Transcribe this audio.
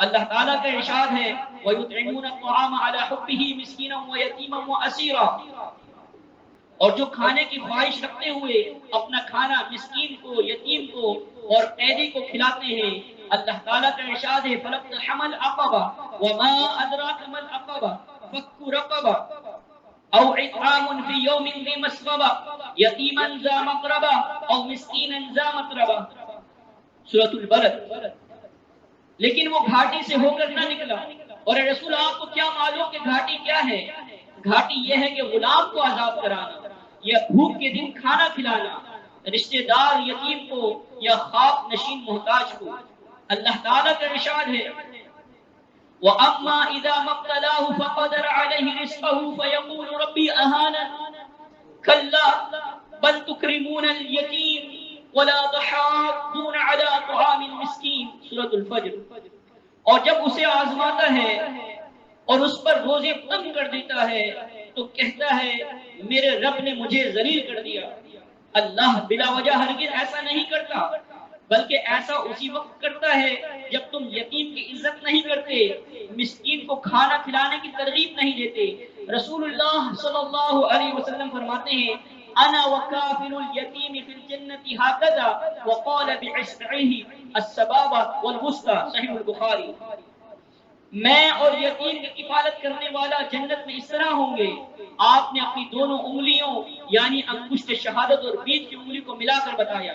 اللہ تعالیٰ کا ارشاد ہے وَيُطْعِمُونَ الطَّعَامَ عَلَى حُبِّهِ مِسْكِينًا وَيَتِيمًا وَأَسِيرًا، اور جو کھانے کی خواہش رکھتے ہوئے اپنا کھانا مسکین کو، یتیم کو اور قیدی کو کھلاتے ہیں، اللہ تعالیٰ کا ارشاد ہے فَلَقْتَحَمَ الْعَقَبَةَ وَمَا أَدْرَاكَ مَا الْعَقَبَةُ فَكُّ رَقَبَةٍ أَوْ إِطْعَامٌ فِي يَوْمٍ ذِي مَسْغَبَةٍ يَتِيمًا ذَا مَقْرَبَةٍ أَوْ مِسْكِينًا ذَا مَتْرَبَةٍ، سورۃ البلد۔ لیکن وہ گھاٹی سے ہو کر نہ نکلا، اور اے رسول آپ کو کیا معلوم کہ گھاٹی کیا ہے؟ گھاٹی یہ ہے کہ غلام کو آزاد کرانا، یا بھوک کے دن کھانا کھلانا، رشتہ دار یتیم کو یا خواب نشین محتاج کو۔ اللہ تعالیٰ کا ارشاد ہے وَأَمَّا إِذَا مَبْتَلَاهُ فَقَدَرَ عَلَيْهِ رِزْقَهُ فَيَقُولُ رَبِّي أَهَانَنِ كَلَّا بَلْ تُكْرِمُونَ الْيَتِيمَ وَلَا تَحَاضُّونَ عَلَى طَعَامِ الْمِسْكِينِ، سورۃ الفجر۔ اور جب اسے آزماتا ہے اور اس پر روزے تنگ کر دیتا ہے تو کہتا ہے میرے رب نے مجھے ذلیل کر دیا۔ اللہ بلا وجہ ہرگز ایسا نہیں کرتا، بلکہ ایسا اسی وقت کرتا ہے جب تم یتیم کی عزت نہیں کرتے، مسکین کو کھانا کھلانے کی ترغیب نہیں دیتے۔ رسول اللہ صلی اللہ علیہ وسلم فرماتے ہیں انا وکافل الیتیم فی الجنۃ ہکذا وقال باصبعه السبابہ والوسطى، صحیح البخاری۔ میں اور یتیم کی کفالت کرنے والا جنت میں اس طرح ہوں گے، آپ نے اپنی دونوں انگلیوں یعنی انگشت شہادت اور بیچ کی انگلی کو ملا کر بتایا۔